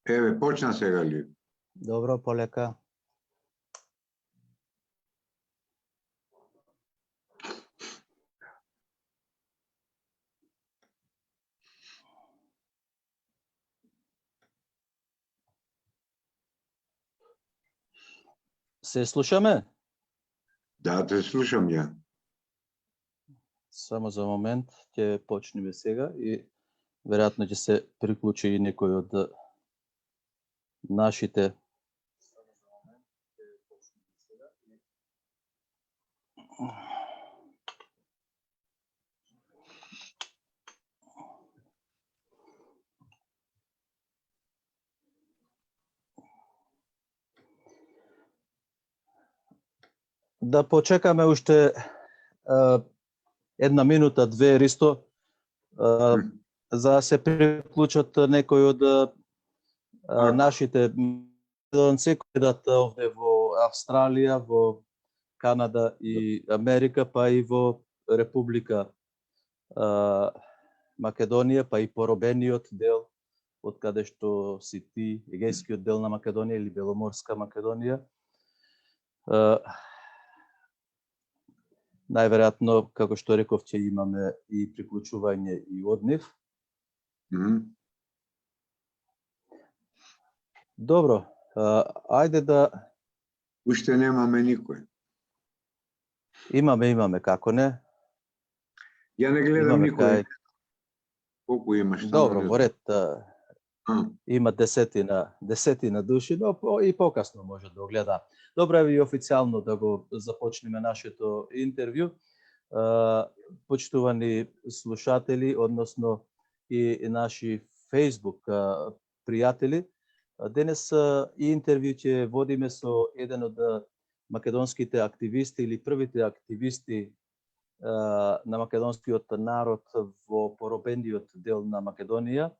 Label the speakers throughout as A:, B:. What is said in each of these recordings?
A: Еве, почна сега ли?
B: Добро, полека. Се слушаме?
A: Да, те слушам ја.
B: Само за момент, ќе почнеме сега и веројатно ќе се приклучи и некој од нашите. Да почекаме уште една минута, две, Ристо, за да се приклучат некои од нашите македонци кои идат овде во Австралија, во Канада и Америка, па и во Република Македонија, па и поробениот дел од каде што си ти, Егејскиот дел на Македонија или Беломорска Македонија. Најверојатно, како што реков, ќе имаме и приклучување и од нив. Добро, ајде да...
A: Уште немаме никој.
B: Имаме, како не?
A: Ја не гледам никој. Колку имаш?
B: Добро, во ред. Има десетина души, но и покасно може да огледа. Добро е и официјално да го започнеме нашето интервју. Почитувани слушатели, односно и наши Facebook пријатели, денес и интервју ќе водиме со еден од македонските активисти или првите активисти на македонскиот народ во поробениот дел на Македонија,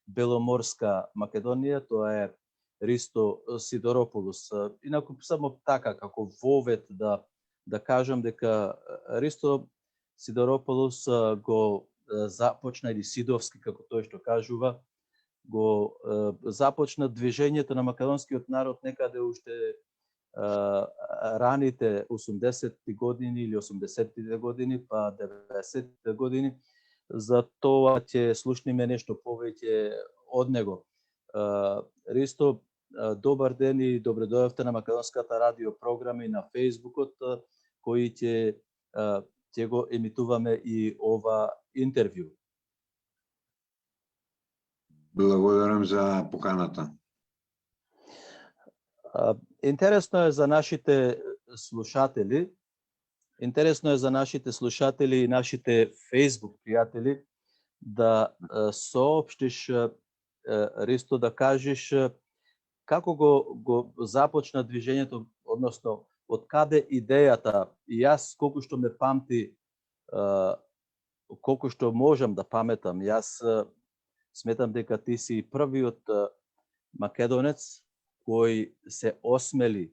B: Беломорска Македонија, тоа е Ристо Сидорополус. Инаку само така како вовед да кажам дека Ристо Сидорополус го започна, или Сидовски како тој што кажува, го започна движењето на македонскиот народ некаде уште раните 80-ти години или 80-тите години, па 90-тите години. За тоа ќе слушнеме нешто повеќе од него. Ристо, добар ден и добре дојавте на Македонската радио програма и на Фејсбукот, кои ќе го емитуваме и ова интервју.
A: Благодарам за поканата.
B: Интересно е за нашите слушатели, и нашите Facebook пријатели да соопштиш, Ристо, да кажеш како го започна движењето, односно од каде идејата. И јас, колку што ме памти, колку што можам да паметам, јас сметам дека ти си првиот македонец кој се осмели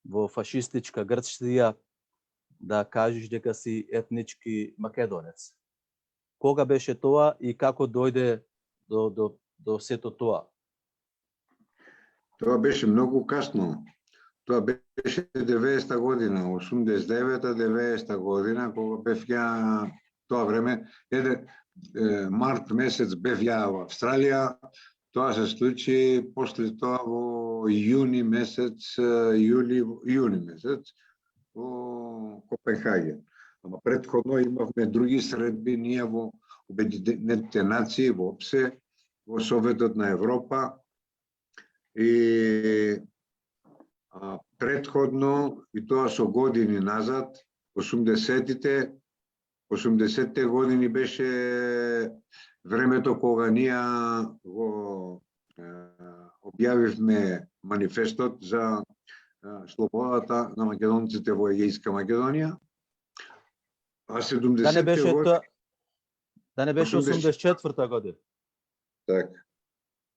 B: во фашистичка Грција да кажеш дека си етнички македонец. Кога беше тоа и како дојде до сето тоа?
A: Тоа беше многу касно. Тоа беше 90-та година, 89-та, 90-та година, кога бев ја тоа време, март месец бев ја во Австралија. Тоа се случи после тоа во јуни месец во Копенхаген. Ама претходно имавме други средби ние во Обединетите нации, во ОПСЕ, во Советот на Европа. И претходно, и тоа со години назад, 80-те години беше времето кога ние го објавивме манифестот за слободата на македонците во Егејска Македонија. А 70-те години...
B: Да не беше 84-та година?
A: Така.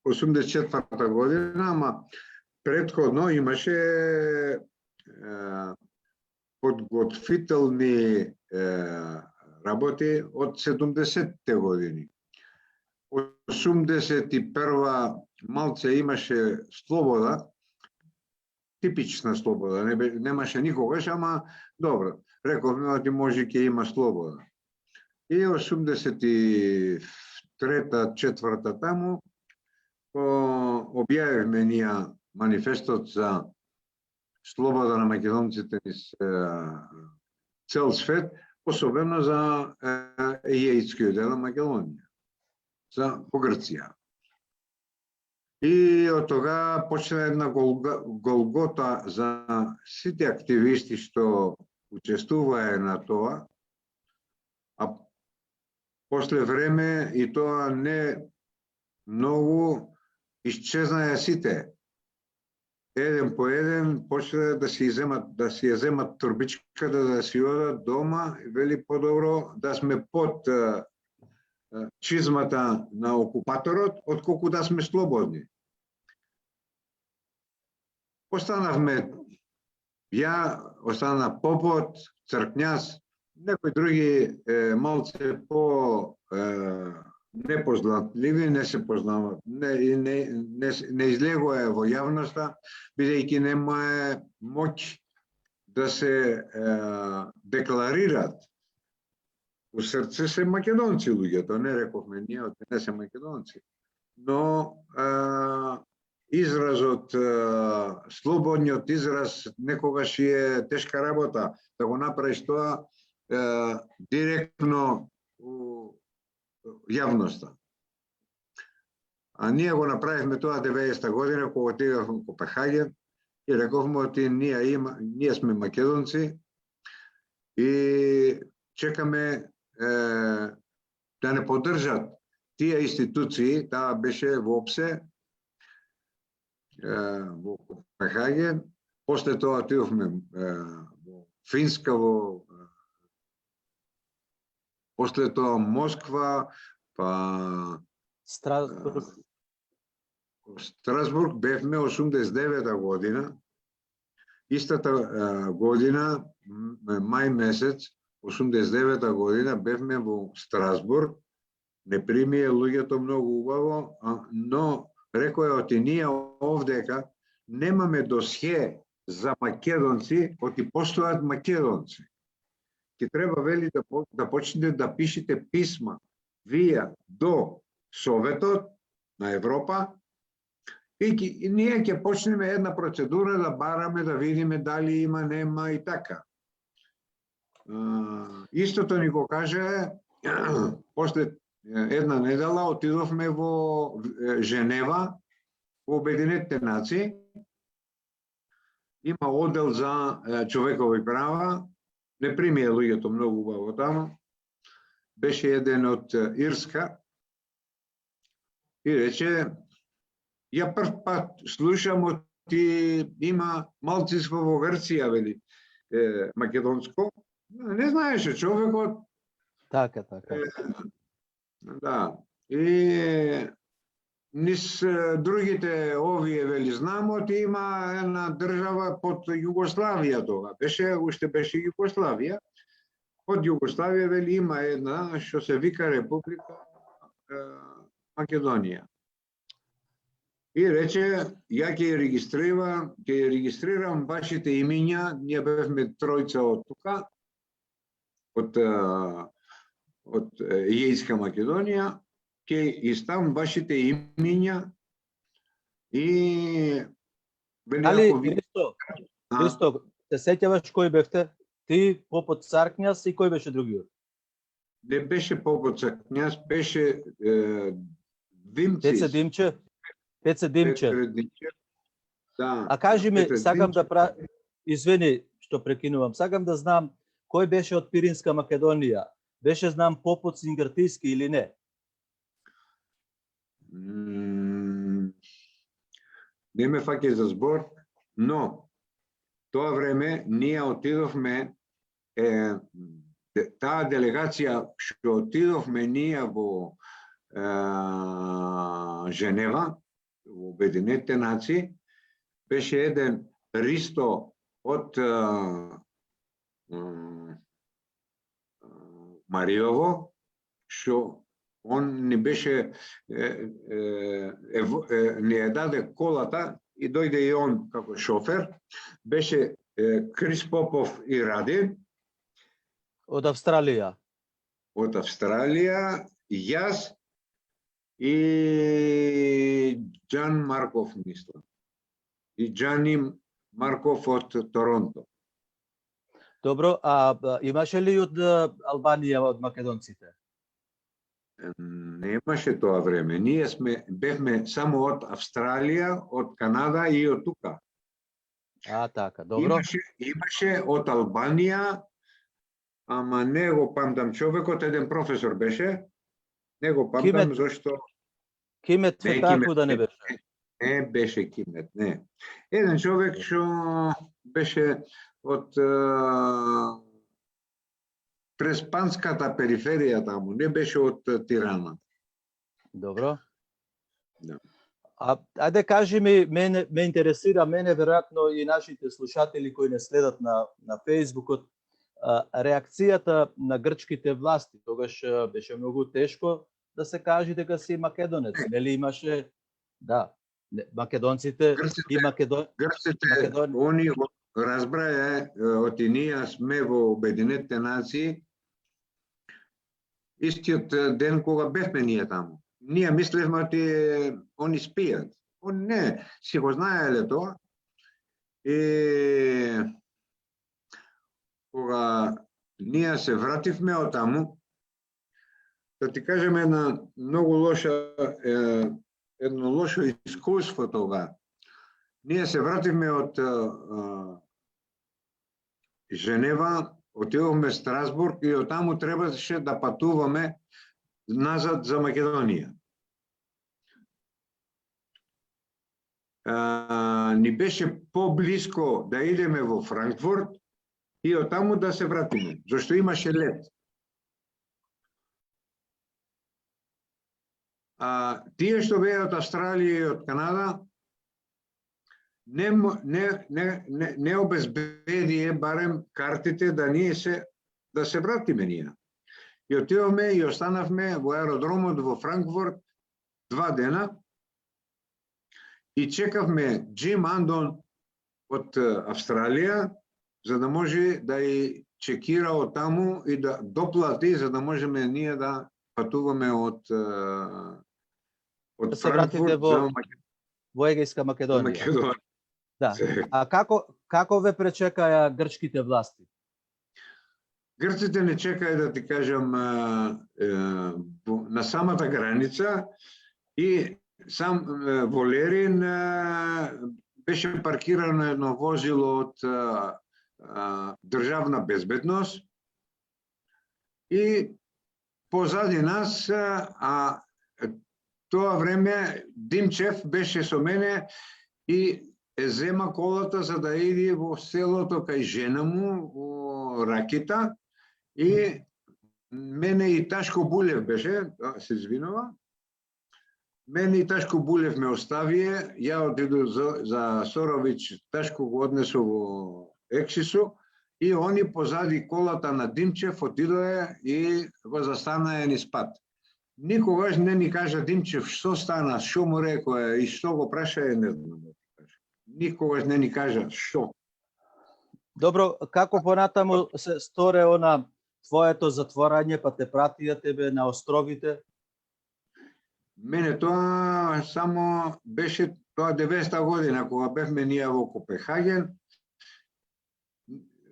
A: 84-та година, ама претходно имаше подготвителни работи од 70-те години. 81 малце имаше слобода, типична слобода, немаше никогаш, ама добро, рековме оти може ќе има слобода. И 83-та, 4-та таму, објавивме ние манифестот за слобода на македонците низ цел свет, особено за Егејскиот дел на Македонија, за по Грција. И од тога почна една голгота за сите активисти што учествуваа на тоа, а после време и тоа не многу исчезнаа сите. Еден по еден почна да си ја земат турбичката, да си одат дома и вели подобро да сме под чизмата на окупаторот, отколку да сме слободни. Останавме, остана попот, цркњас, некои други малце по непознатливи, не се познават, не излегува во јавноста, бидејќи немае моќ да се декларират. У срце се македонци луѓето, не рековме ние, не се македонци. Но изразот, слободниот израз некогаш е тешка работа, да го направиш тоа директно у јавноста. А ние го направивме тоа 90-та година, кога отидовме во Копенхаген и рековме оти ние сме македонци и чекаме да не поддржат тие институции, таа беше во ОПСЕ, во Копенхаген, после тоа отидовме во Финска, после тоа Москва, па Страсбург бевме 89-та година. Истата година, мај месец, 89-та година, бевме во Страсбург. Не примие луѓето многу убаво, но рекоја оти ние овдека немаме досје за македонци, оти постојат македонци. Ке треба, вели, да почнете да пишете писма вие до Советот на Европа и ние ќе почнеме една процедура да бараме, да видиме дали има, нема и така. Истото ни го каже, после една недела отидовме во Женева, во Обединетите нации. Има оддел за човекови права, не примија луѓето многу убаво таму. Беше еден од Ирска и рече, ја прв пат слушам оти има малцинство во Грција, вели, македонско. Не знаеше човекот.
B: Така.
A: Да. И низ другите овие, вели, знамо, има една држава под Југославија тога. Уште беше Југославија. Под Југославија, вели, има една што се вика Република Македонија. И рече, ја ќе регистрирам вашите имиња, ние бевме тројца од тука, од Егејска Македонија, ќе иставам вашите имиња и...
B: Али, Христо, се сеќаваш кој бевте? Ти, попот Царкњас и кој беше другиот?
A: Не беше попот Царкњас, беше Димче.
B: Пеце Димче.
A: Да.
B: А кажи ми, сакам да извини што прекинувам, сакам да знам кој беше од Пиринска Македонија? Беше знам попот Сингартиски или не?
A: Не ме фаќа за збор, но тоа време ние отидовме, таа делегација што отидовме ние во Женева, во Обединетите нации, беше еден Ристо од Мариово, што Он ни беше, ни ја даде колата и дојде и он како шофер. Беше Крис Попов и Ради
B: Од Австралија.
A: од Австралија, јас и Џан Марков, мислам. И Џани Марков од Торонто.
B: Добро, а имаше ли од Албанија, од македонците?
A: Немаше тоа време. Ние бевме само од Австралија, од Канада и од тука.
B: Така, добро.
A: Имаше од Албанија, ама не го памтам човекот, еден професор беше. Не го памтам зашто...
B: Кимет Цветаку да не беше?
A: Не беше Кимет, не. Еден човек што беше од преспанската периферија таму, не беше од Тирана.
B: Добро.
A: Да.
B: Ајде кажи ми, ме интересира, мене веројатно и нашите слушатели кои не следат на Фејсбукот, реакцијата на грчките власти. Тогаш беше многу тешко да се каже дека си македонец. Нели имаше, да, македонците и
A: Грците, они разбрае, оти ние сме во Обединетите нации, истиот ден кога бевме ние таму. Ние мислевме оти они спијат. Он не, си го знаеле тоа. И кога ние се вративме од таму, да ти кажем едно лошо искуство тога. Ние се вративме од Женева, отидовме в Страсбург и од таму требаше да патуваме назад за Македонија. Ни беше поблиско да идеме во Франкфурт и од таму да се вратиме, зашто имаше лет. Тие што беа од Австралија и од Канада не обезбедие барем картите да да се вратиме ние. И отидовме и останавме во аеродромот во Франкфурт 2 дена и чекавме Джим Андон од Австралија за да може да и чекира од таму и да доплати за да можеме ние да патуваме од Франкфурт
B: во Егејска Македонија. Да. А како ве пречекаја грчките власти?
A: Грците не чекаја, да ти кажам, на самата граница и сам Волерин беше паркирано едно возило од државна безбедност и позади нас, тоа време Димчев беше со мене и зема колата за да иди во селото кај жена му, во Ракита, и мене и Ташко Булев беше, се извинува, мене и Ташко Булев ме оставие, ја отиду за Сорович, Ташко го однесо во Ексису, и они позади колата на Димчев отидоe и го застанаа низ пат. Никогаш не ни кажа Димчев што стана, што му рекоа и што го праша, не знам. Никогаш не ни кажа што.
B: Добро, како понатаму се сторе она твоето затворање, па те пратија тебе на островите?
A: Мене тоа само беше тоа 90-та година, кога бевме ние во Копенхаген.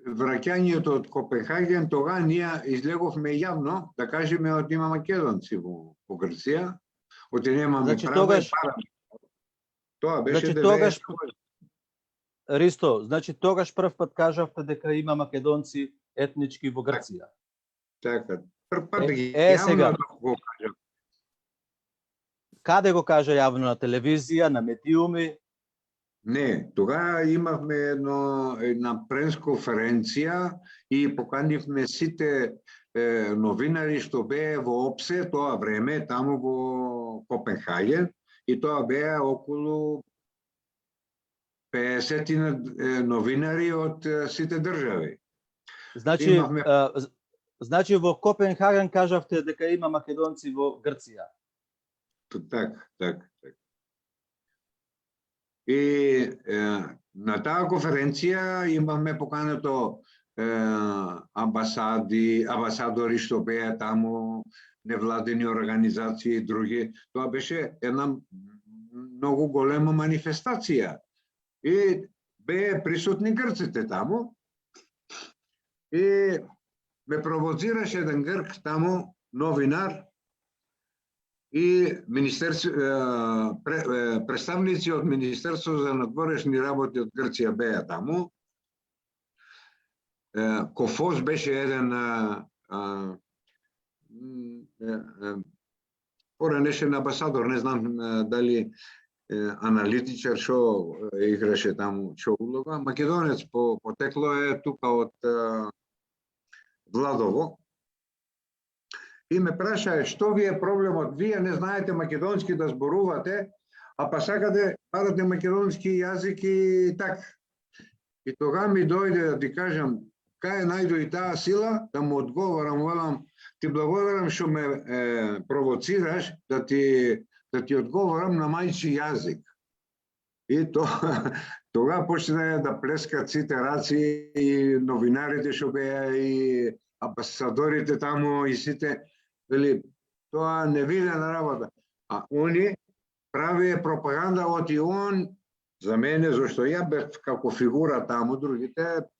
A: Враќањето од Копенхаген, тога ние излеговме јавно, да кажеме, од има македонци во Грција, од немаме права и пара. Тоа беше 90-та година.
B: Ристо, значи тогаш прв пат кажавте дека има македонци етнички во Грција.
A: Така, прв пат јавно го кажав.
B: Каде го кажа јавно, на телевизија, на медиуми?
A: Не, тога имавме една пресконференција и поканивме сите новинари што беа во ОПСЕ тоа време, таму во Копенхаген, и тоа беа околу 50 новинари од сите држави.
B: Значи, Значи во Копенхаген кажавте дека има македонци во Грција.
A: Так. И на таа конференција имаме покането амбасадори што беа таму, невладени организации и други. Тоа беше една многу голема манифестација. И беа присутни грците таму. И ме провоцираше еден грк таму, новинар, и представници од Министерство за надворешни работи од Грција беа таму. Кофос беше еден поранешен амбасадор, не знам дали аналитичар што играше таму што улога. Македонец потекло е тука од Владово. И ме праша што ви е проблемот, вие не знаете македонски да зборувате, а па сакате барате македонски јазик и така. И тога ми дојде да ти кажам кај најду и таа сила да му одговорам, велам ти благодарам што ме провоцираш да ти одговорам на мајчи јазик. И тога почна да плескат сите раци и новинарите што беа и амбасадорите таму и сите. Вели, тоа невидена работа. А они правие пропаганда од и он за мене, зашто ја бев како фигура таму, другите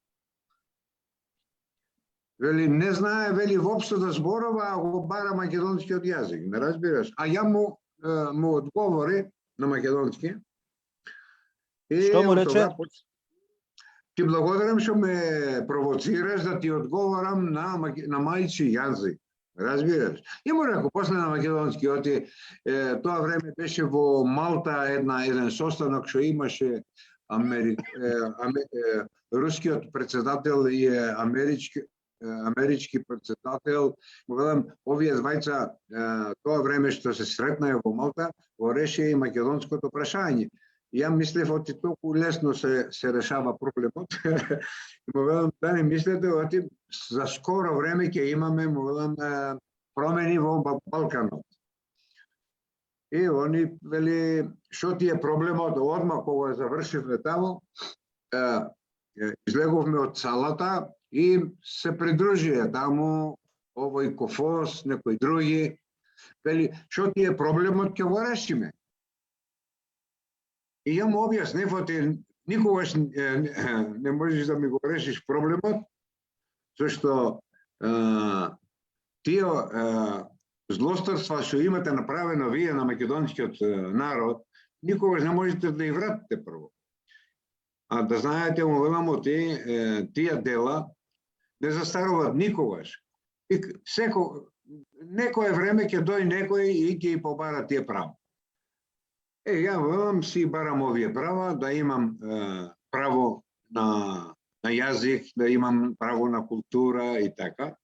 A: вели не знае, вели воопшто да зборува, а го бара македонскиот јазик, не разбираш? А ја му одговори на македонски.
B: Што му рече?
A: Ти благодарам што ме провоцираш да ти одговорам на мајчи јазик. Разбираш? И му рекол, после на македонски, оти, тоа време беше во Малта еден состанок што имаше рускиот председател и амерички председател. Му велам, овие двајца тоа време што се сретнаа во Малта, го реши и македонското прашање. Ја мислев оти толку лесно се решава проблемот. Му велам, да не мислете, оти за скоро време ќе имаме, му велам, промени во Балканот. И они вели, што ти е проблемот? Одма кога завршивме таму, излеговме од салата и се придружија таму овој Кофос, некои други. Вели, што ти е проблемот, ќе го решиме. И ја му објаснив, оти никогаш не можеш да ми го решиш проблемот, зашто тие злосторства што имате направено вие на македонскиот народ, никогаш не можете да ја вратите прво. А да знаете, му велам, тие дела не застаруваат никогаш. И некое време ќе дојде некој и ќе ги побара тие права. Ја велам, си барам овие права, да имам право на јазик, да имам право на култура и така.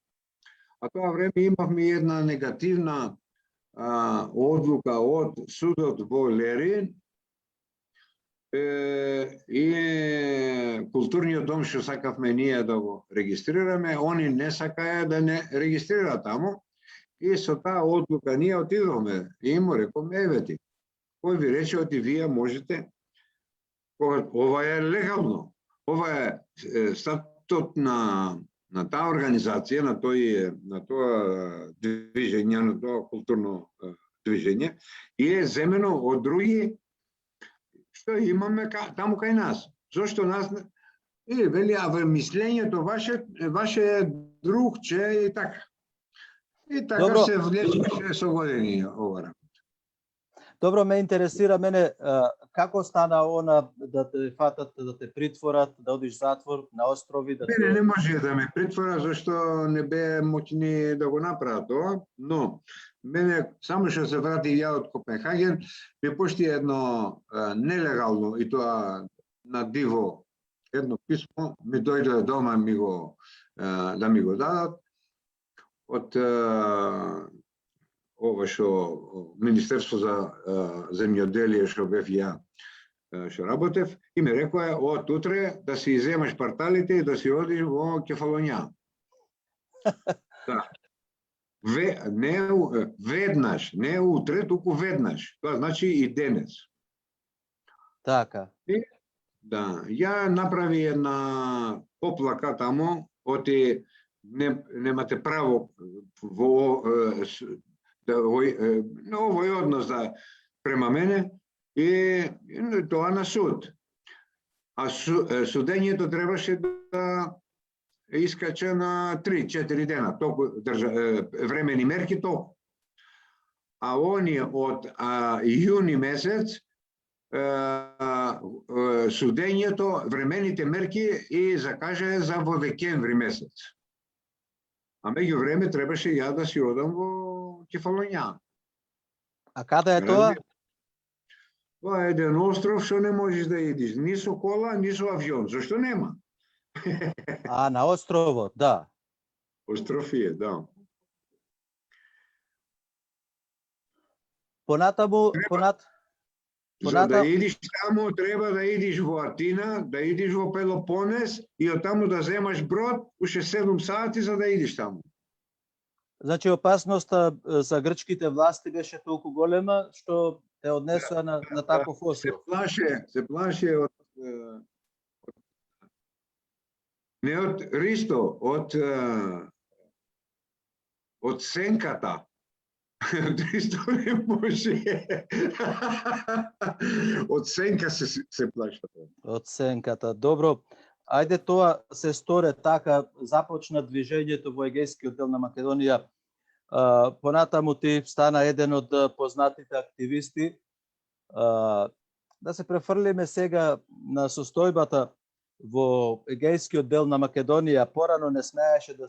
A: А тоа време имавме една негативна одлука од судот во Лерин и културниот дом што сакавме ние да го регистрираме, они не сакаја да не регистрира таму. И со таа одлука ние отидовме и му рековме, евети, кој ви рече, оти вие можете, ова е легално, ова е статут на таа организација, на тоа движење, на тоа културно движење, и е земено од други што имаме таму кај нас. Зошто нас... И вели, а во мислењето ваше е другче и така. И така
B: Добро.
A: се влечеше со години ова.
B: Добро, ме интересира мене како стана она да те фатат, да те притворат, да одиш затвор на острови, да
A: Мене не може да ме притвора зашто не бе моќни да го направат тоа, но мене само што се врати ја од Копенхаген, ми пушти едно нелегално и тоа на диво едно писмо, ми дојде дома да ми го дадат од ова што Министерство за земјоделие што бев ја што работев, и ми рекоа од утре да си иземаш парталите и да си одиш во Кефалоња. Да. Веднаш, не утре, туку веднаш. Тоа значи и денес.
B: Така.
A: Да, ја направи една поплака тамо, оти немате право во овој однос према мене и тоа на суд. А судењето требаше да искача на 3-4 дена, толку времени мерки толку. А оние од јуни месец судењето, времените мерки и закаже за во декември месец. А меѓу време требаше ја да си одам во Кефалоња.
B: А каде е тоа?
A: Тоа е еден остров што не можеш да идиш ни со кола, ни со авион. Зашто нема?
B: А, на островот, да.
A: Острофие, да.
B: Понатаму,
A: За да идиш таму, треба да идиш во Атина, да идиш во Пелопонес и од таму да земаш брод, уште 7 сати за да идиш таму.
B: Значи опасноста за грчките власти беше толку голема што те однесоа на таков остров.
A: Се плаше од не од Ристо, од сенката. Од Ристо не може. Од сенка се плашат.
B: Од сенката. Добро. Ајде тоа се сторе така, започна движењето во Егејскиот дел на Македонија. Понатаму ти стана еден од познатите активисти. Да се префрлиме сега на состојбата во Егејскиот дел на Македонија. Порано не смееше да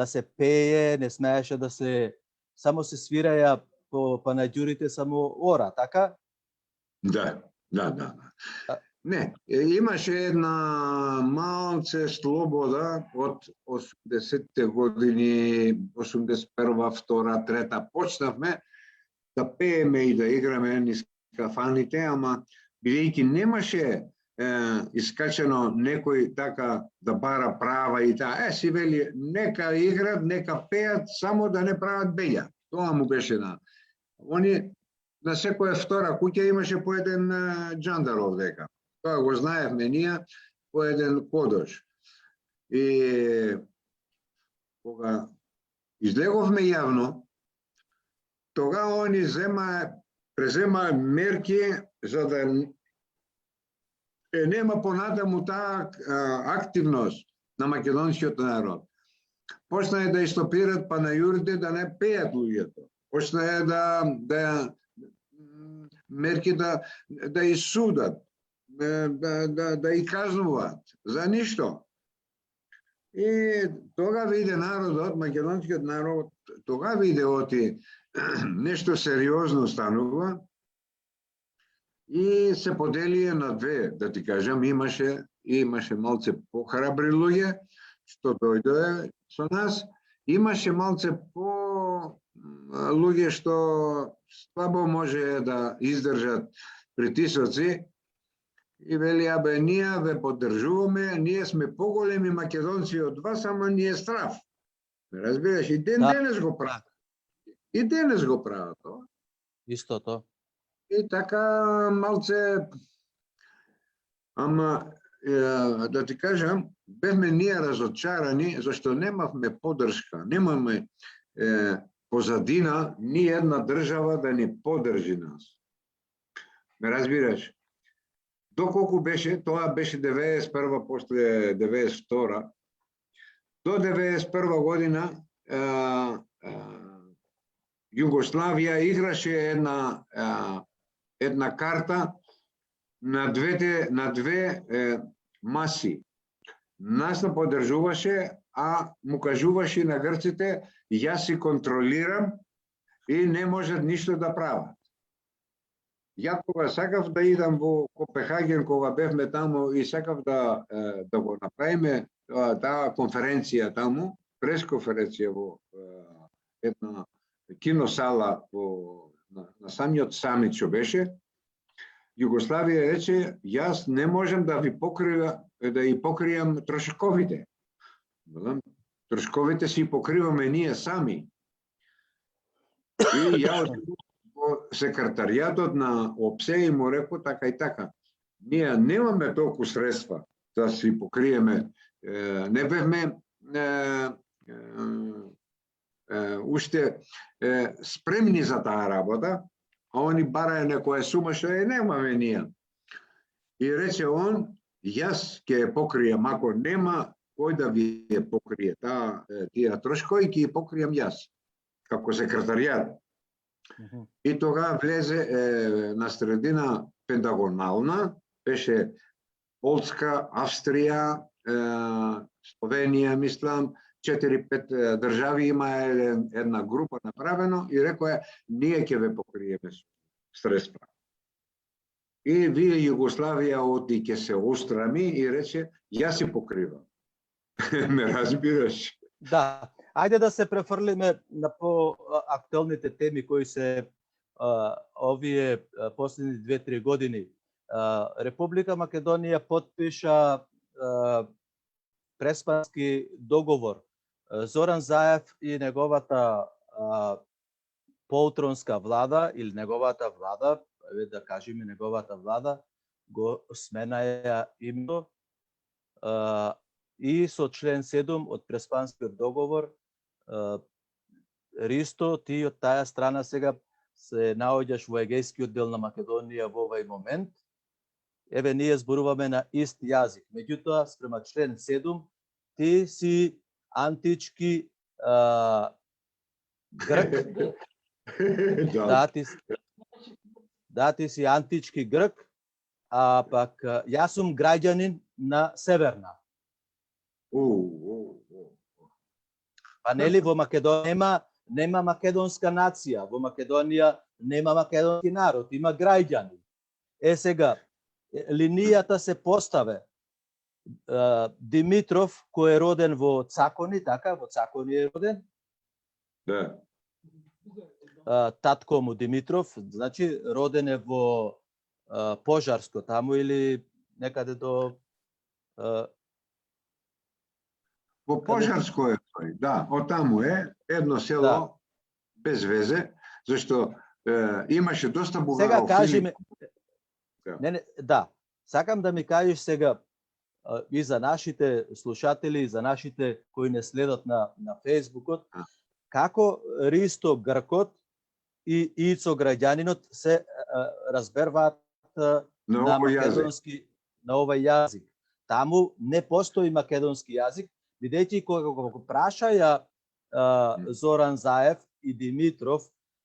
B: се пее, не смееше да се само се свираја по панаѓурите само ора, така?
A: Да. Не, имаше една малце слобода од 80-те години, 81-та, 2-та, 3-та, почнавме да пееме и да играме низ кафаните, ама бидејќи немаше искачено некој така да бара права и таа, си вели, нека играт, нека пеат, само да не прават беља. Тоа му беше на секоја втора куќа имаше по еден џандар овдека. Тоа го знаевме ние, по еден кодош. И кога излеговме јавно, тога они преземаа мерки за да нема понатаму таа активност на македонскиот народ. Почнаа да истопираат панајурите да не пеат луѓето. Почнаа да мерки да исудат, да и казнуваат за ништо. И тога виде народот, македонскиот народ, тога виде оти нешто сериозно станува и се поделија на две, да ти кажам, имаше малце похрабри луѓе што дојдоа со нас, имаше малце луѓе што слабо може да издржат притисоци и вели, абе, ние ве поддржуваме, ние сме поголеми македонци од вас, ама ни е страв. Разбираш, и денес го прават. И денес го прават тоа.
B: Истото.
A: И така малце, ама да ти кажам, бевме ние разочарани, зашто немавме поддршка, немаме позадина ни една држава да ни поддржи нас. Ме разбираш? Доколку беше, тоа беше 91 после 92, до 91 година Југославија играше една карта на две маси. Нас не поддржуваше, а му кажуваше на грците, јас си контролирам и не можат ништо да прават. Ја кога сакав да идам во Копенхаген, кога бевме таму и сакав да го направиме таа конференција таму, пресконференција во една киносала на самиот самит што беше, Југославија рече, јас не можам да ви покријам трошоковите. Трошковите си покриваме ние сами. И ја во секретаријатот на ОПСЕ и му рекол така и така. Ние немаме толку средства да си покриеме. Не бевме уште спремни за таа работа, а они бараја некоја сума што ја немаме ние. И рече он, јас ќе ја покријам, ако нема кој да ви ја покрие тие трошкови, ќе ја покријам јас, како секретаријат. И тога влезе на средина пентагонална, беше Полска, Австрија, Словенија, мислам, 4-5 држави има една група направено и рекоја, ние ќе ве покриеме средства. И вие Југославија оти ќе се острами и рече, јас си покривам. Ме разбираш?
B: Да, ајде да се префрлиме на по-актуелните теми кои се овие последни 2-3 години. Република Македонија потпиша преспански договор. Зоран Заев и неговата поутронска влада или неговата влада, да кажеме неговата влада, го сменаја името и со член 7 од преспанскиот договор Ристо, ти од таа страна сега се наоѓаш во егејскиот дел на Македонија во овој момент. Еве, ние зборуваме на ист јазик. Меѓутоа, спрема член 7, ти си антички грк. Да, ти си антички грк, а пак јас сум граѓанин на Северна. Па нели во Македонија нема македонска нација, во Македонија нема македонски народ, има граѓани. Сега, линијата се поставе. Димитров, кој е роден во Цакони, така, во Цакони е роден.
A: Да.
B: Татко му Димитров, значи роден е во Пожарско таму или некаде до
A: Во Пожарско е тој, да, од таму е едно село, да, без везе, зашто имаше доста бугарофили.
B: Сега кажи ми, да, сакам да ми кажеш сега и за нашите слушатели, и за нашите кои не следат на Фейсбукот, како Ристо гркот и Ицо граѓанинот се разберваат на македонски, на овој јазик. Таму не постои македонски јазик, бидејќи кога го прашаја Зоран Заев и Димитров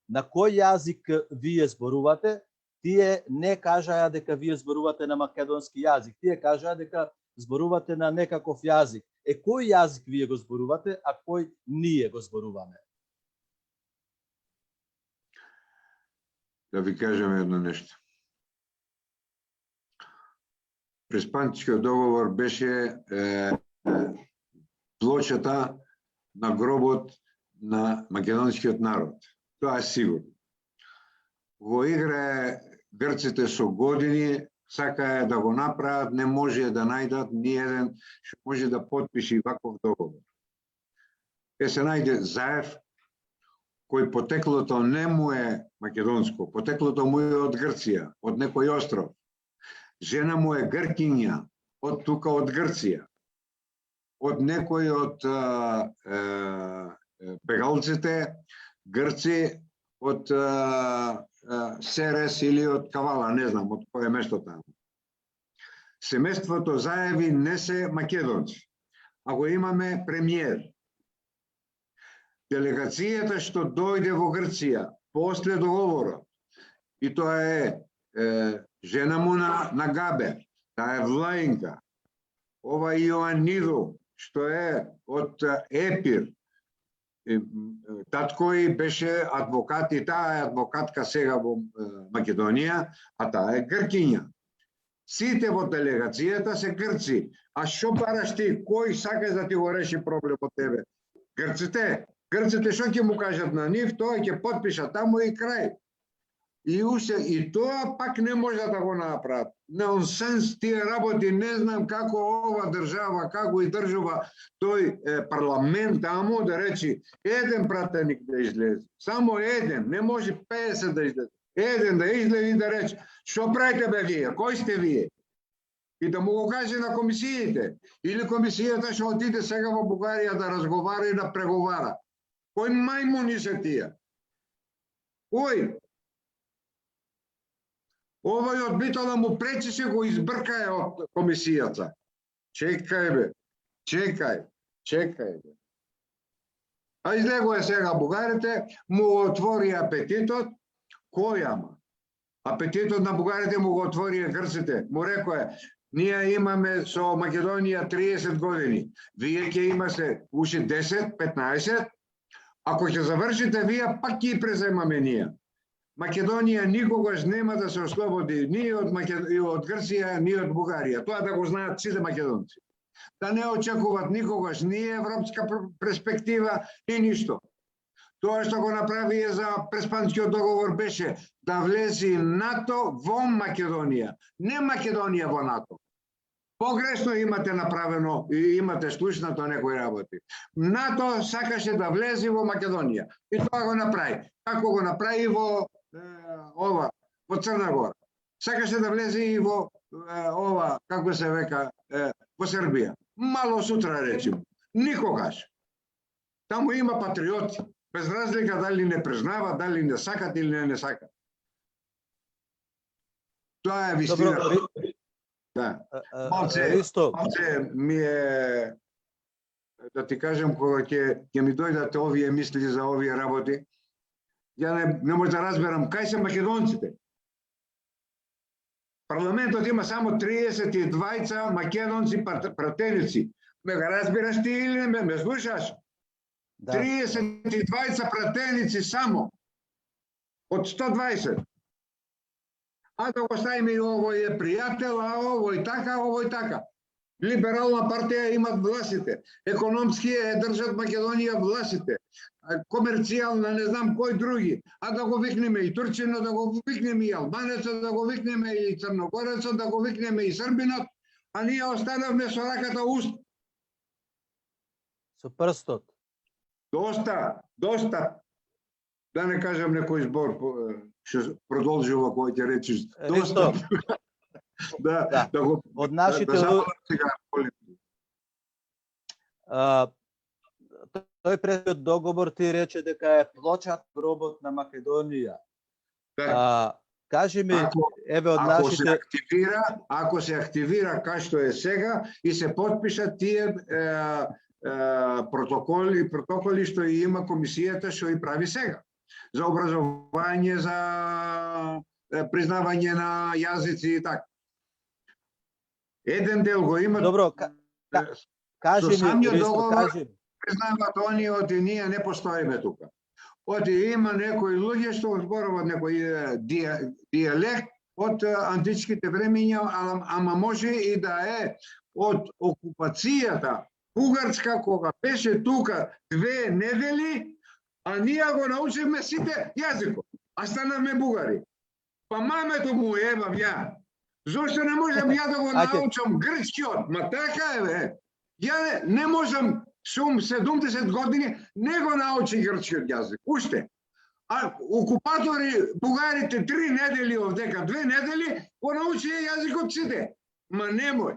B: на кој јазик вие зборувате, тие не кажаја дека вие зборувате на македонски јазик, тие кажаја дека зборувате на некаков јазик. Кој јазик вие го зборувате, а кој ние го зборуваме?
A: Да ви кажем едно нешто. Преспанскиот договор беше плочата на гробот на македонскиот народ. Тоа е сигурно. Во игра грците со години сакаја да го направат, не може да најдат ни еден што може да потпише ваков договор. Се најде Заев, кој потеклото не му е македонско, потеклото му е од Грција, од некој остров. Жена му е гркиња, од тука од Грција. Од некој од бегалците, грци, од Серес или од Кавала, не знам, од кој место таму. Семејството Заеви не се македонци, а го имаме премиер. Делегацијата што дојде во Грција после договорот, и тоа е жена му на Габер, таа е Влаинка, ова Иоаниду, што е од Епир, таткој беше адвокат и таа е адвокатка сега во Македонија, а таа е гркиња. Сите во делегацијата се грци. А што бараш ти? Кој сака да ти го реши проблемот тебе? Грците? Грците што ќе му кажат на нив, тоа ќе потпишат таму и крај. И тоа пак не може да го направат. Нонсенс тие работи, не знам како ова држава, како и држава тој парламент тамо да речи еден пратеник да излезе. Само еден, не може 50 да излезе. Еден да излезе и да рече, што правите бе вие, кој сте вие? И да му го каже на комисиите. Или комисијата што отиде сега во Бугарија да разговара и да преговара. Кој мајмуни се тие? Кој? Овој од Битола му пречи се го избркае од комисијата. Чекај бе, чекај бе. А излегува сега бугарите, му отвори апетитот, кој ама? Апетитот на бугарите му го отвори грците. Му рекоа, ние имаме со Македонија 30 години, вие ќе имате уште 10, 15, ако ќе завршите вие, пак ќе преземаме ние. Македонија никогаш нема да се ослободи ни од Грција, ни од Бугарија. Тоа да го знаат сите македонци. Да не очекуваат никогаш ни европска перспектива и ништо. Тоа што го направи за Преспанскиот договор беше да влези НАТО во Македонија, не Македонија во НАТО. Погрешно имате направено и имате слушнато некои работи. НАТО сакаше да влезе во Македонија и тоа го направи. Како го направи во во Црна Гора. Сакаше да влезе и во како се века, во Србија. Мало сутра речем. Никогаш. Таму има патриоти. Без разлика дали не признават, дали не сакат или не сакат. Тоа е вистина. Да. Малце ми е, да ти кажем, кога ќе ми дојдат овие мисли за овие работи, ја не може да разберам кај се македонците. Парламентот има само 32 македонци пратеници. Ме го разбираш ти или не ме слушаш? Да. 32 пратеници само од 120. А да го ставиме и овој е пријател, а овој така. Либерална партија имат власите, економски држат Македонија власите, комерцијална не знам кој други, а да го викнеме и турчинот, да го викнеме и албанецот, да го викнеме и црногорецот, да го викнеме и србинот, а ние останавме со раката уст.
B: Со прстот.
A: Доста. Да не кажам некој збор, што продолжува кој ќе речеш. Доста. Да го
B: од нашите тој пред договор ти рече дека е плочат гробот на Македонија. Кажи ми, еве од нашите
A: ако се активира кај што е сега и се потпишат тие протоколи што и има комисијата што и прави сега за образование, за признавање на јазици и така. Еден дел го има.
B: Добро, кажи ми, Ристо, кажи ми.
A: Признават оние од и ние не постоиме тука. Оти има некои луѓе што зборуваат некој дијалект од античките времења, ама може и да е од окупацијата бугарска, кога беше тука 2 недели, а ние го научивме сите јазикот, а станавме бугари. Па мамето му ебам ја. Зошто не можам ја да го научам грчкиот? Ма така е, бе. Ја не можам, сум 70 години, не го научи грчкиот јазик. Уште. А окупатори, бугарите 3 недели овдека, 2 недели, го научи јазикот сите. Ма немој.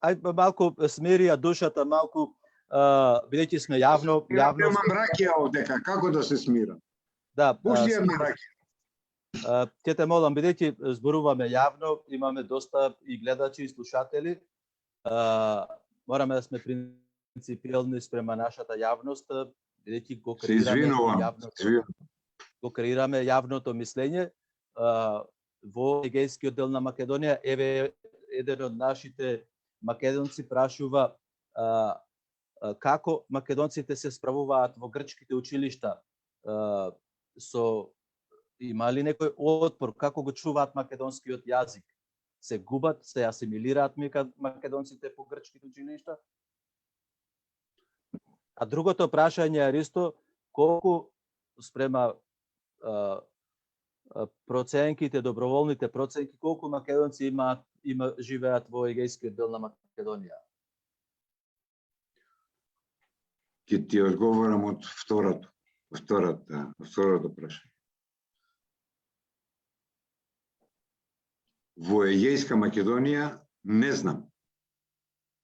B: Ајде малку смирија душата, малку, бидејќи сме јавно...
A: Немам ракија овдека, како да се смирам?
B: Да,
A: пушти една ракија.
B: Ќе те молам, бидејќи зборуваме јавно, имаме доста и гледачи и слушатели, мораме да сме принципиелни спрема нашата јавност, бидејќи го креираме јавното мислење. Во егејскиот дел на Македонија, еве еден од нашите македонци прашува како македонците се справуваат во грчките училишта, има ли некој отпор, како го чуваат македонскиот јазик? Се губат, се асимилираат македонците по грчките училишта? А другото прашање, Ристо, колку спрема проценките, доброволните проценки, колку македонци живеат во егејскиот дел на Македонија?
A: Ќе ти одговорам од второто прашање. Во егејска Македонија не знам.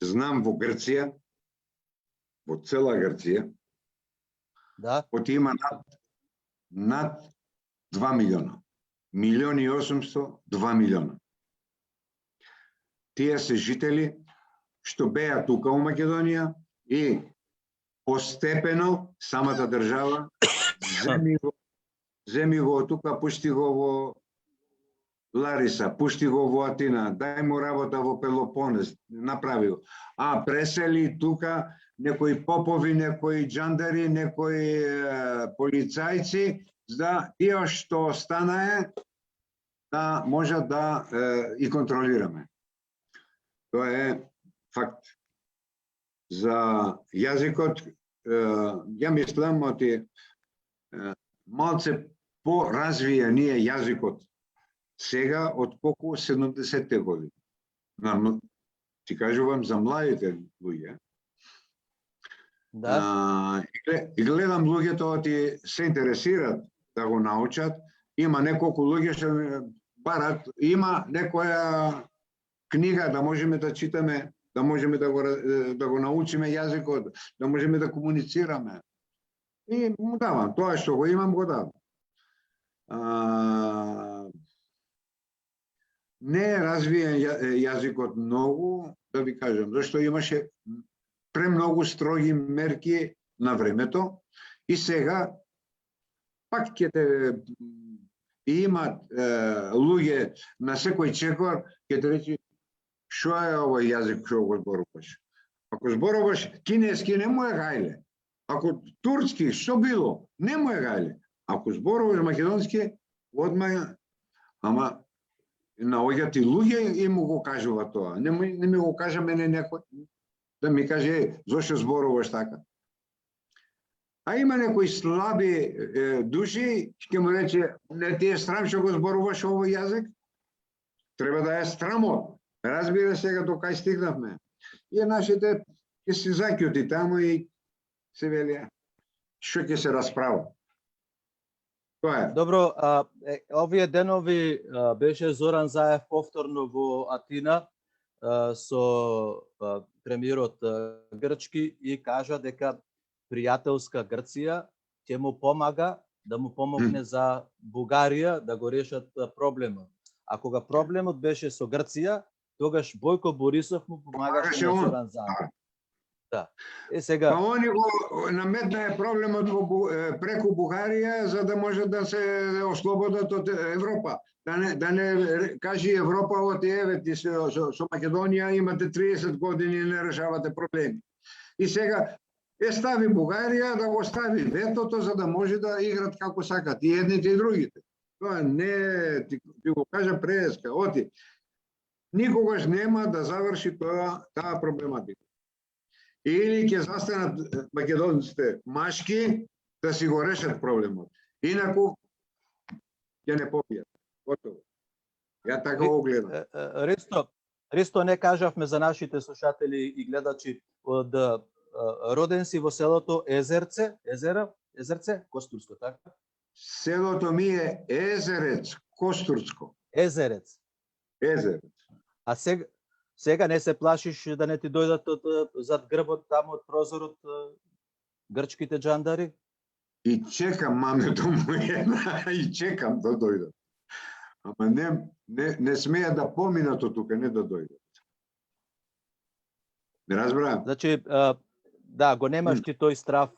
A: Знам во Грција, во цела Грција,
B: Да?
A: има над 2 милиона. 1.800.000, 2 милиона. Тие се жители што беа тука во Македонија и постепено самата држава земи го тука, пушти го во Лариса, пушти го во Атина, дај му работа во Пелопонес, направи го. А пресели тука некои попови, некои джандари, некои полицајци, за тие што останае да може да и контролираме. Тоа е факт. За јазикот, ја мислам оти малце поразвиен е јазикот сега од колку 70-те години. Ти кажувам за младите луѓе.
B: Да.
A: И гледам луѓето оти се интересираат да го научат. Има неколку луѓе што барат, има некоја книга да можеме да читаме, да можеме да го научиме јазикот, да можеме да комуницираме. И му давам, тоа што го имам, го давам. Не е развиен јазикот многу, да ви кажам, зашто имаше премногу строги мерки на времето и сега пак ќе те има луѓе на секој чекор ќе те речи што е овој јазик што го зборуваш. Ако зборуваш кинески не му е гајле. Ако турски што било не му е гајле. Ако зборуваш македонски одма, ама наоѓаат и луѓе и му го кажува тоа. Не ми го кажа мене некој да ми каже зошто зборуваш така. А има некои слаби души ќе му рече не ти е срам што го зборуваш овој јазик? Треба да е срамо. Разбира сега до кај стигнавме. И нашите ќе се заќути таму и се вели што ќе се расправа. Тоа е.
B: Добро, овие денови беше Зоран Заев повторно во Атина со премиерот грчки и кажа дека пријателска Грција ќе му помага да му помогне за Бугарија да го решат проблемот. А кога проблемот беше со Грција, тогаш Бојко Борисов му помагаше на Зоран Заев. Да. Сега
A: Па они го наметнаа проблемот преку Бугарија за да може да се ослободат од Европа. Да не кажи Европа од еве ти со Македонија имате 30 години и не решавате проблеми. И сега стави Бугарија да го стави ветото за да може да играт како сакат и едните и другите. Тоа не ти го кажа преска, оти. Никогаш нема да заврши таа проблематика. Или ќе застанат македонците машки да си го решат проблемот. Инаку ќе не побијат. Готово. Ја така го гледам.
B: Ристо, не кажавме за нашите слушатели и гледачи од роден си во селото Езерце, Костурско, така?
A: Селото ми е Езерец, Костурско.
B: Езерец. А сега не се плашиш да не ти дојдат зад грбот, таму од прозорот грчките джандари?
A: И чекам мамето му и чекам да дојдат. Ама не смеја да поминат од тука, не да дојдат. Не разбрам?
B: Значи, да, го немаш ти тој страв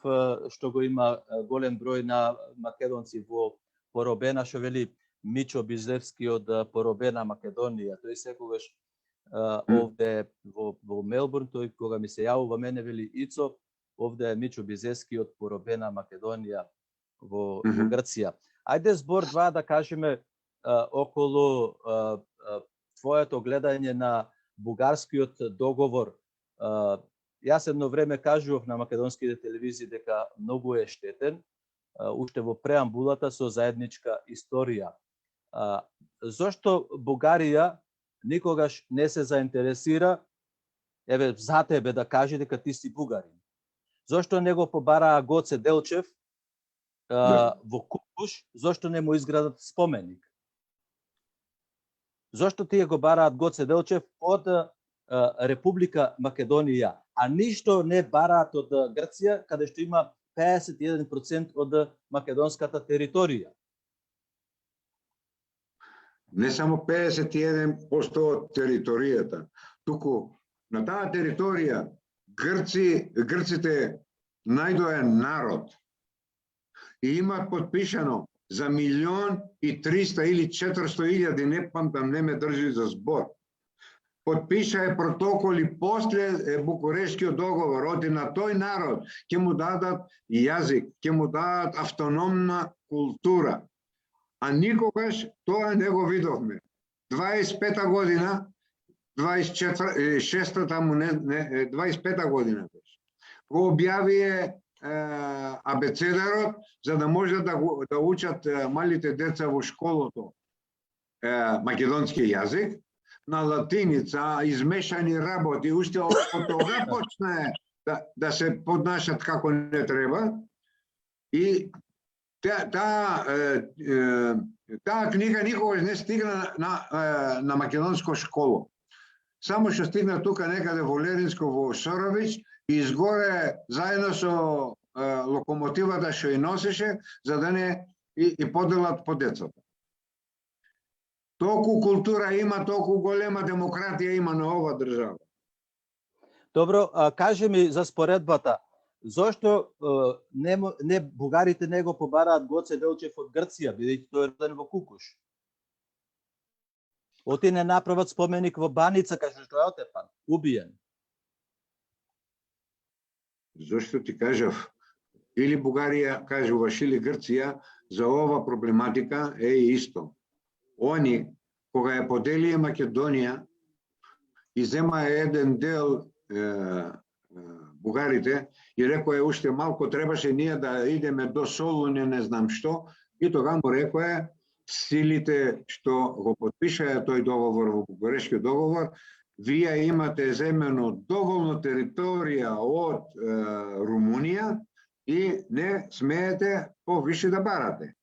B: што го има голем број на македонци во поробена, што вели Мичо Бизлевски од поробена Македонија. Тој секогаш овде во Мелбурн, тој кога ми се јавува мене вели Ицо, овде е Мичо Бизлевски од поробена Македонија во Грција. Ајде збор два да кажеме околу твоето гледање на бугарскиот договор. Јас едно време кажував на македонските телевизии дека многу е штетен уште во преамбулата со заедничка историја. Зошто Бугарија никогаш не се заинтересира, еве за тебе да каже дека ти си бугарин? Зошто не го побараа Гоце Делчев во Кукуш, зошто не му изградат споменик? Зошто тие го бараат Гоце Делчев од Република Македонија, а ништо не бараат од Грција, каде што има 51% од македонската територија?
A: Не само 51% од територијата, туку на таа територија грците најдоен народ и имаат подпишано за 1.300.000 или 400.000, не памтам, не ме држи за збор. Подпиша протоколи после Букурештскиот договор, оти на тој народ ќе му дадат јазик, ќе му дадат автономна култура. А никогаш тоа не го видовме. 25-та година, 26-та таму, 25-та година го објавие абецедарот, за да може да учат малите деца во школото македонски јазик, на латиница, измешани работи, уште од тога почна да се поднашат како не треба. И таа книга никогаш не стигна на македонско школо. Само што стигна тука некаде во Леринско, во Сорович, и изгоре заедно со локомотивата што ја носеше, за да не и поделат по децата. Толку култура има, толку голема демократија има на ова држава.
B: Добро, кажи ми за споредбата. Зошто не бугарите не го побараат Гоце Делчев од Грција, бидејќи тој е роден во Кукуш? Оти не направат споменик во Баница, кај што е отепан, убиен.
A: Зошто ти кажав, или Бугарија кажуваш, или Грција, за ова проблематика е исто. Они, кога ја поделија Македонија и зема еден дел бугарите и рекоа уште малку требаше ние да идеме до Солуне, не знам што, и тога му рекоа силите што го подпишаја тој договор во Букурештскиот договор, вие имате земено доволно територија од Румунија и не смеете повише да барате.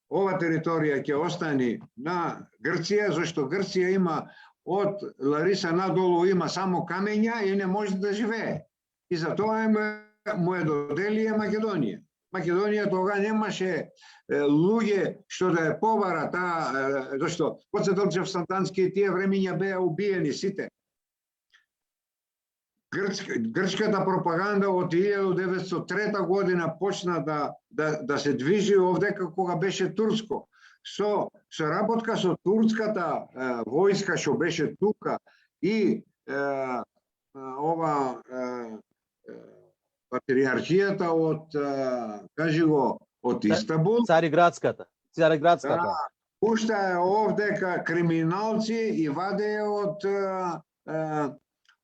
A: Ова територија ќе остане на Грција, зашто Грција има од Лариса надолу има само камења и не може да живее. И затоа му е доделија Македонија. Македонија тога немаше луѓе што да ја побара таа, зашто Гоце Делчев, Сантански тие времиња беа убиени сите. Грчката пропаганда од 1903 година почна да се движи овдека кога беше турско. Со работка со турската војска што беше тука и ова патриархијата од, кажи го, од Истанбул.
B: Цариградската.
A: Пушта овдека криминалци и ваде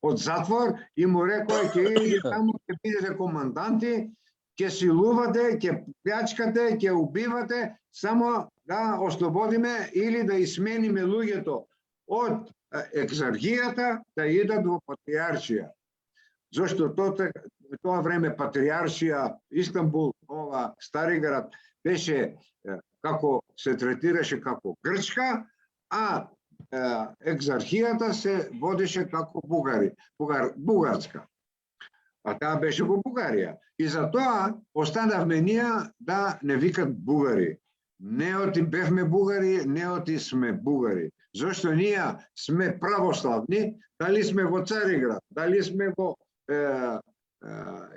A: од затвор и му рекоа ќе иде таму, ќе бидете команданти, ќе силувате, ќе плячкате, ќе убивате, само да ослободиме или да измениме луѓето од екзархијата да идат во патриаршија. Зошто тоа време патриаршија, Истанбул, ова Стариград беше како се третираше како грчка, а екзархијата се водеше како бугарска. А таа беше во Бугарија. И затоа останавме ние да не викат бугари. Не оти бевме бугари, не оти сме бугари. Зошто ние сме православни, дали сме во Цариград, дали сме во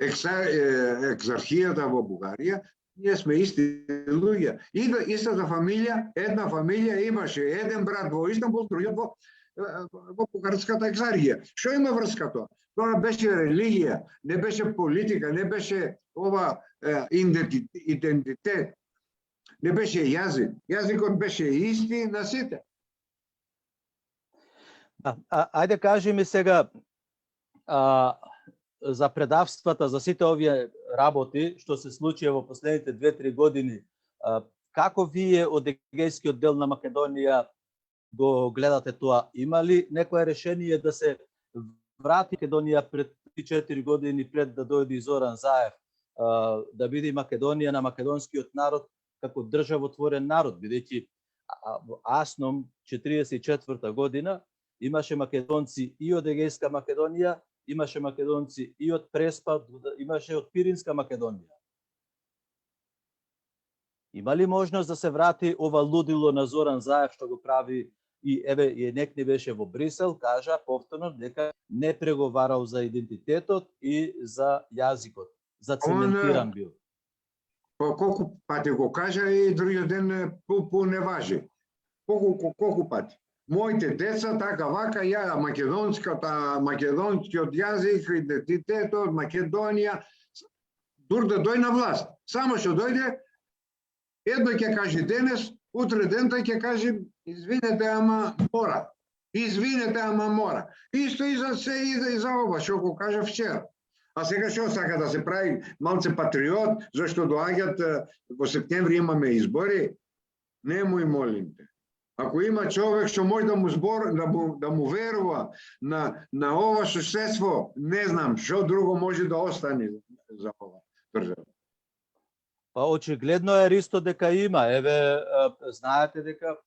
A: екзархијата во Бугарија, ние сме исти луѓе. И истата фамилија, една фамилија имаше еден брат во Истанбул, другиот во бугарската екзархија. Што има врска тоа? Тоа беше религија, не беше политика, не беше ова идентитет, не беше јазик. Јазикот беше исти на сите.
B: Ајде кажи ми сега, за предавствата, за сите овие работи што се случија во последните 2-3 години, како вие од егејскиот дел на Македонија го гледате тоа? Има ли некое решение да се врати Македонија пред 3-4 години пред да дојде Зоран Заев, да биде Македонија на македонскиот народ како државотворен народ, бидејќи во Асном 44 година имаше македонци и од егејска Македонија, имаше македонци и од Преспа, имаше од Пиринска Македонија. Има ли можност да се врати ова лудило на Зоран Заев што го прави и еве и некни беше во Брисел, кажа повторно дека не преговарал за идентитетот и за јазикот, за цементиран бил.
A: Колку пати го кажа и другиот ден не важи. Колку пати? Моите деца така вака, ја македонскиот јазик, идентитетот, Македонија, дур да дојде на власт. Само што дојде, едно ќе каже денес, утре дента ќе каже извинете, ама мора. Извинете, ама мора. Исто и за се и за ова, што го кажа вчера. А сега што сака да се прави малце патриот, зашто доаѓаат во септември имаме избори? Немој, молим те. Ако има човек што може да му верува на ова суседство, не знам што друго може да остане за ова држава.
B: Па очигледно е ристо дека има. Еве, знаете дека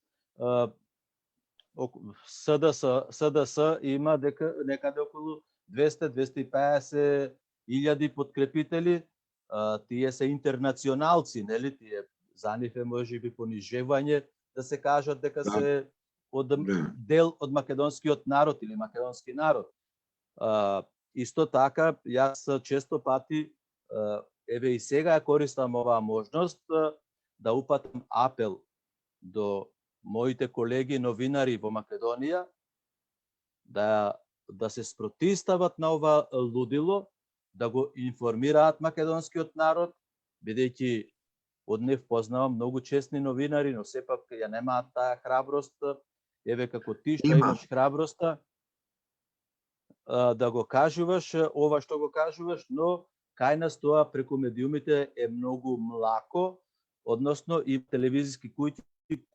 B: СДС има дека некаде околу 200-250 илјади подкрепители. Тие се интернационалци, нели? Тие за нив е можеби понижевање да се кажат дека се дел од македонскиот народ или македонски народ. Исто така, јас често пати, еве и сега ја користам оваа можност да упатам апел до моите колеги новинари во Македонија да се спротивстават на ова лудило, да го информираат македонскиот народ, бидејќи од нив познавам многу честни новинари, но сепак ја немаат таа храброст, еве како ти што имаш храброста да го кажуваш ова што го кажуваш, но кај нас тоа преку медиумите е многу млако, односно и телевизиски куќи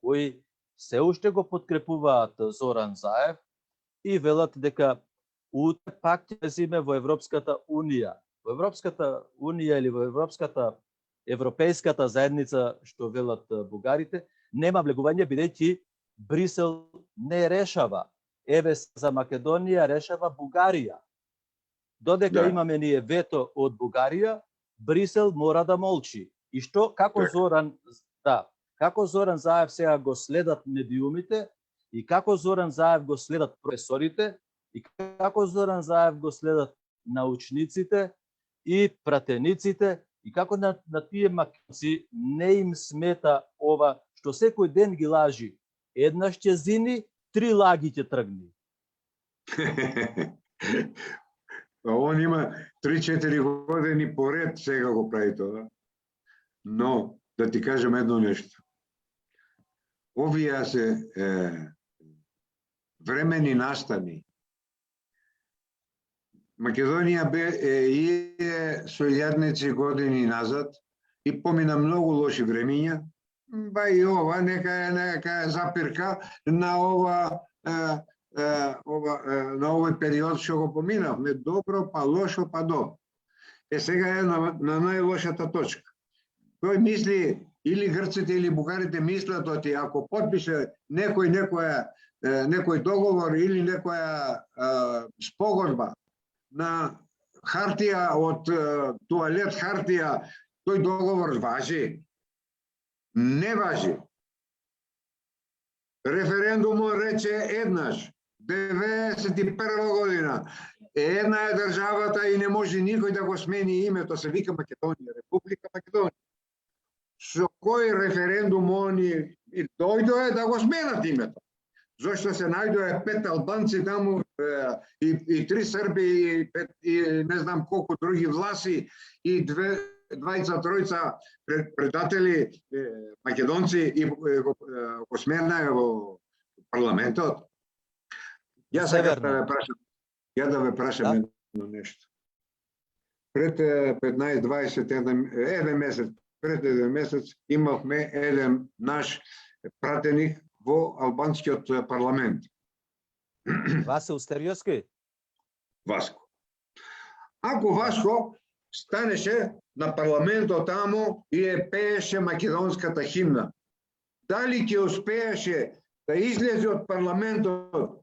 B: кои се уште го подкрепуваат Зоран Заев и велат дека утре пак ќе влеземе во Европската унија. Во Европската унија или во Европејската заедница, што велат бугарите, нема влегување бидејќи Брисел не решава. Еве за Македонија решава Бугарија. Додека имаме ние вето од Бугарија, Брисел мора да молчи. И што како Зоран Заев сега го следат медиумите и како Зоран Заев го следат професорите и како Зоран Заев го следат научниците и пратениците и како на тие македонци не им смета ова што секој ден ги лажи. Еднаш ќе зини, 3 лаги ќе тргни.
A: Он има 3-4 години поред сега го прави тоа. Но, да ти кажем едно нешто. Овие се времени настани. Македонија е со илјадници години назад и помина многу лоши времиња, ба и ова нека е запирка на на овој период што го поминавме, добро, па лошо, па добро. Сега е на најлошата точка. Тој мисли, или грците или бугарите мислат оти, ако подпише некој договор или некоја спогодба на хартија од туалет хартија, тој договор важи? Не важи. Референдумот рече еднаш, 91 година, една е државата и не може никој да го смени името, се вика Македонија, Република Македонија. Со кој референдум они дојдоа да го сменат името? Зошто се најдоа 5 албанци таму и 3 срби и не знам колку други власи и 2-3 предатели македонци и го сменаа во парламентот. Јас да ве прашам едно нешто. Пред 15-20 еден месец, пред еден месец имавме еден наш пратеник во албанскиот парламент.
B: Васил Стериоски?
A: Васко. Ако Васко станеше на парламентот таму и пееше македонската химна, дали ќе успееше да излезе од парламентот?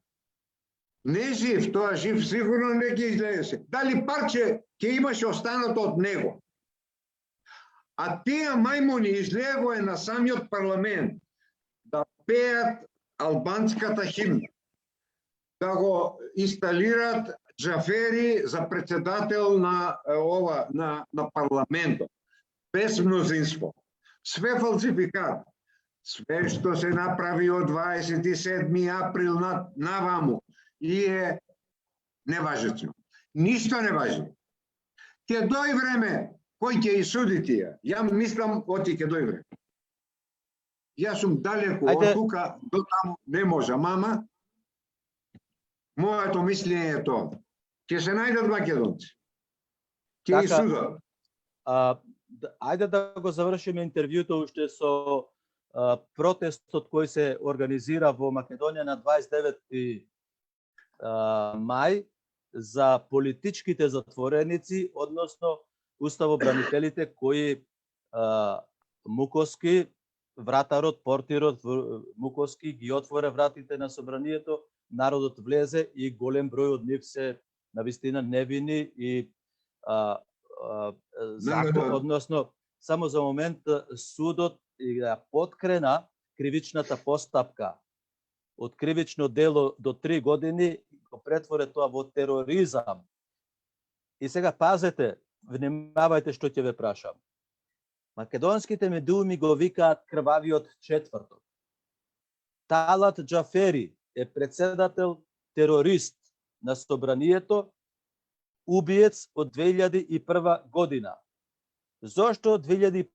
A: Не жив, тоа жив сигурно не ќе излезеше. Дали парче ќе имаше останато од него? А тие мајмуни излегоe на самиот парламент да пеат албанската химна, да го инсталират Џафери за председател на парламентот, без мнозинство. Све фалсификат. Све што се направи од 27. април наваму и е неважечно. Ништо не важи. Ќе дојде време кој ќе исуди тие. Ја мислам оти ќе дојде време. Јас сум далеко од тука, до таму не може. Мама, моето мислење е тоа. Ќе се најдат македонци. Ќе исудат.
B: Ајде да го завршиме интервјуто уште со протестот кој се организира во Македонија на 29 мај за политичките затвореници, односно уставобранителите кои Муковски, вратарот, портирот Муковски ги отворе вратите на собранието, народот влезе и голем број од нив се навистина невини и закон, односно само за момент судот ја подкрена кривичната постапка од кривично дело до 3 години, го претворе тоа во тероризам. И сега пазете, внимавајте што ќе ве прашам. Македонските медиуми го викаат крвавиот четврток. Талат Џафери е председател терорист на собранието, убиец од 2001 година. Зошто 2001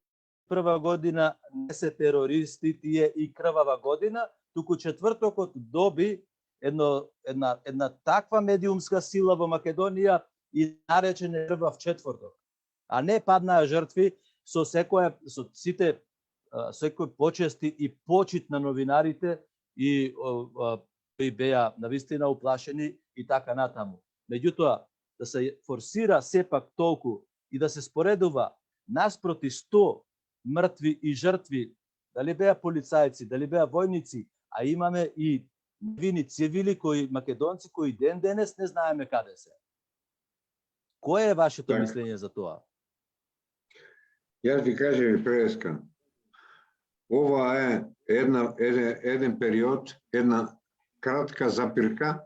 B: година не се терористи, тие и крвава година, туку четвртокот доби една таква медиумска сила во Македонија и наречен крвав четврток. А не паднаа жртви со секој почести и почит на новинарите и кои беа навистина уплашени и така натаму. Меѓутоа, да се форсира сепак толку и да се споредува наспроти 100 мртви и жртви, дали беа полицајци, дали беа војници, а имаме и невини цивили македонци кои ден денес не знаеме каде се. Кое е вашето мислење за тоа?
A: Јас ви кажем преска. Ова е еден период, една кратка запирка,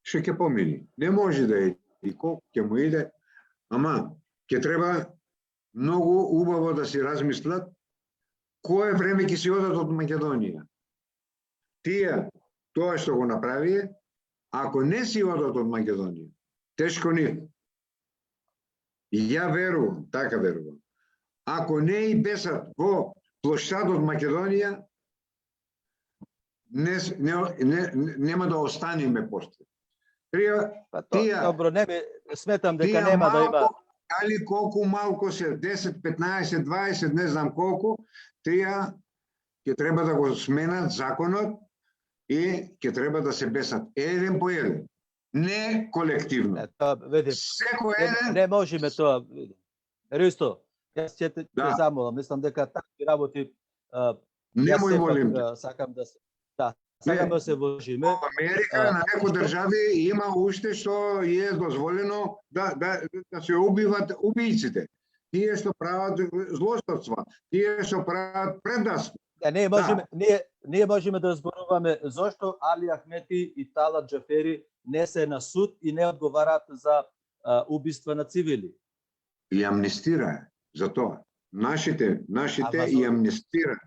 A: што ќе помини. Не може да е и колку ќе му иде, ама ќе треба многу убаво да си размислат кое време ќе си одат од Македонија. Тие, тоа што го направи, ако не си одат од Македонија, тешко нив. И ја верувам, така верувам. Ако не и бесат во площадот Македонија, нема да останеме после.
B: Добро, сметам дека нема да има.
A: Али колку малку се, 10, 15, 20, не знам колку, тие ќе треба да го сменат законот и ќе треба да се бесат еден по еден. Не колективно.
B: Секој еден. Не можеме тоа. Ристо, јас ќе те замолам, мислам дека такви работи
A: немој молим.
B: Сакам да се вложиме.
A: Во Америка на некои држави има уште што е дозволено да се убиват убијците. Тие што прават злоставства, тие што прават предавство.
B: Ние можеме да зборуваме зошто Али Ахмети и Талат Џафери не се на суд и не одговараат за убиства на цивили.
A: И амнестира за тоа. Нашите и амнестира.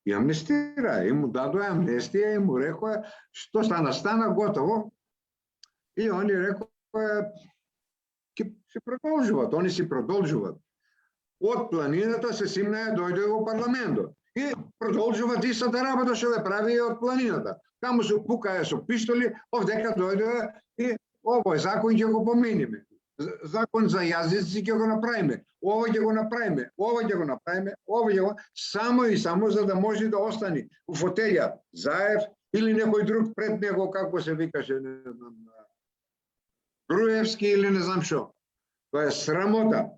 A: И амнестира, и му дадоа амнестија и му рекоа што стана готово. И они рекоа ќе се продолжуваат, они си продолжуваат. Од планината се симнаја дојде во парламентот. И продолжуваат истата работа што ве прави од планината. Таму се пукаја со пиштоли, овдека дојде и Овој закон ќе го помениме. Закон за јазици ќе го направиме. Ова ќе го направиме, ова ќе го направиме, ова ќе го само и само за да може да остане у фотелја Заев или некој друг пред него, како се викаше, не знам, Груевски или не знам што. Тоа е срамота.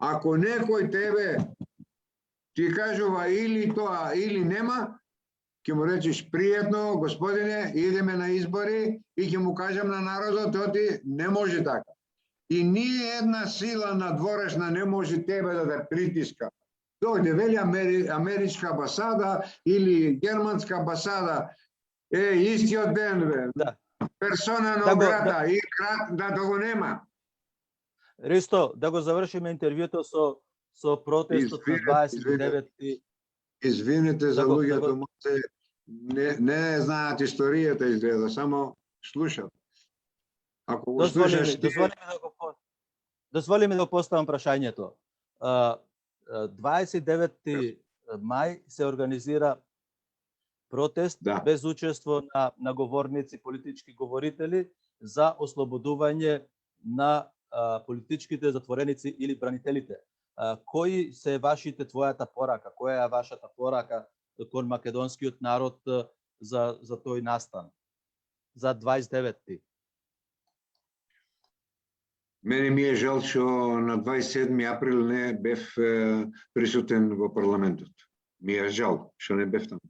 A: Ако некој тебе ти кажува или тоа или нема, ќе му речеш пријатно, господине, идеме на избори и ќе му кажам на народот, оти не може така. И ние една сила надворешна не може тебе да те притиска. Дојде вели америчка амбасада или германска амбасада, истиот ден, бе.
B: Да.
A: Персона на града и да го нема.
B: Ристо, да го завршиме интервјуто со протестот на 29.
A: Извините за луѓето, не знаат историјата изгледа, само слушат. Ако го слушаш,
B: дозволи ми да го поставам прашањето. 29 мај се организира протест без учество на говорници, политички говорители за ослободување на политичките затвореници или бранителите. Кои се твојата порака, која е вашата порака кон македонскиот народ за тој настан, за 29-ти?
A: Мене ми е жал што на 27 април не бев присутен во парламентот. Ми е жал што не бев таму.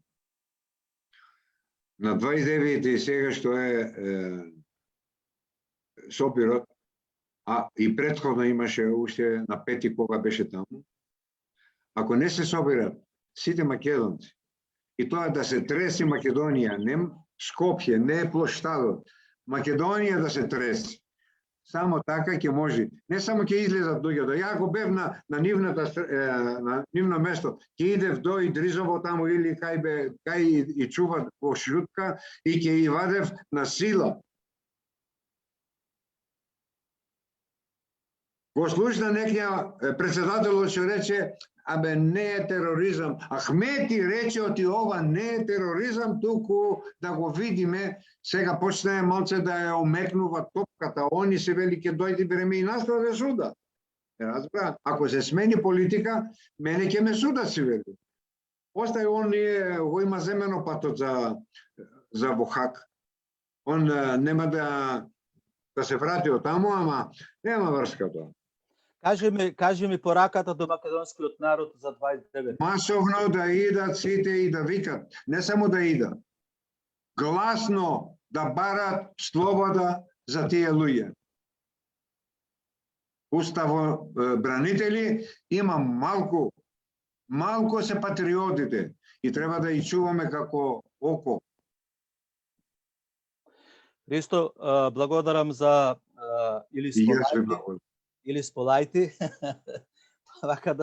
A: На 29 сега што е сопирот, а и претходно имаше уште на 5 кога беше таму. Ако не се собират сите македонци, и тоа да се треси Македонија, не Скопје, не плоштадот, Македонија да се треси. Само така ќе може. Не само ќе излезат луѓето. Ја ако бев на нивно место, ќе идев до Идризово таму или кај и чуват во Шрутка и ќе и вадев на сила. Го слушна некоја председателот што рече, абе не е тероризам. Ахмети рече оти ова не е тероризам, туку да го видиме, сега почнае малце да ја омекнува топката, они се вели ќе дојде време и нас да суда. Разбра, ако се смени политика, мене ќе ме судат си вели. Остај он го има земено патот за Вохак. Он нема да се врати од таму, ама нема врска тоа.
B: Кажи ми пораката до македонскиот народ за 29.
A: Масовно да идат сите и да викат, не само да идат. Гласно да барат слобода за тие луѓе. Уставобранители има малку се патриотите и треба да и чуваме како око.
B: Ристо, благодарам за или сполајти, вака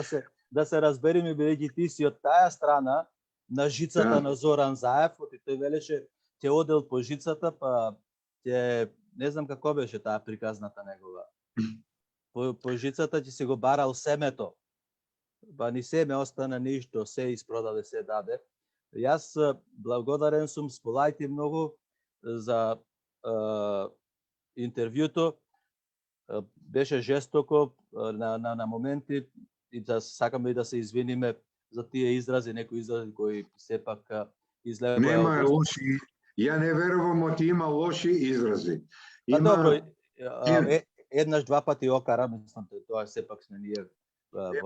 B: да се разбериме, бидејќи ти си од таа страна на жицата на Зоран Заев, оти тој велеше ќе одел по жицата, па ќе не знам како беше таа приказната негова. По жицата ќе си го барал семето. Па ни семе остана ништо, се испродаде, се даде. Јас благодарен сум, сполајти многу за интервјуто. Беше жестоко на моменти и да сакаме и да се извиниме за тие изрази, некои изрази кои сепак излегува.
A: Нема лоши, ја не верувам оти има лоши изрази.
B: Па добро, еднаш два пати окара, мислам, тоа сепак сме ние.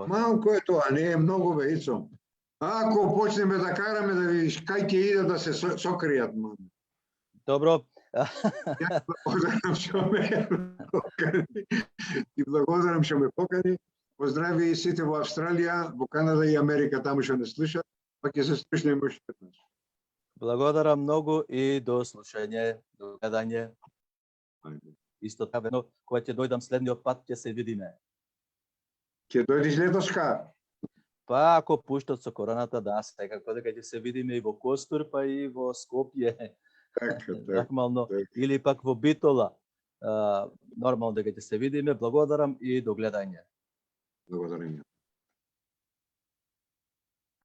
A: Малко е тоа, не е многу веќе. Ако почнеме да караме да видиш кај ќе иде да се сокријат, мам.
B: Добро.
A: Ја благодарам што ме покани. И благодарам што ме покани. Поздрави и сите во Австралија, во Канада и Америка, таму што не слушат, па ќе се слушнеме уште еднаш.
B: Благодарам многу и до слушање, до гледање. Исто така, но кога ќе дојдам следниот пат, ќе се видиме.
A: Ќе дојдеш летоска?
B: Па ако пуштат со короната, да, секако дека ќе се видиме и во Костур, па и во Скопје. Нормално, или пак во Битола. Нормално дека ќе се видиме. Благодарам и до гледање.
A: Благодарам.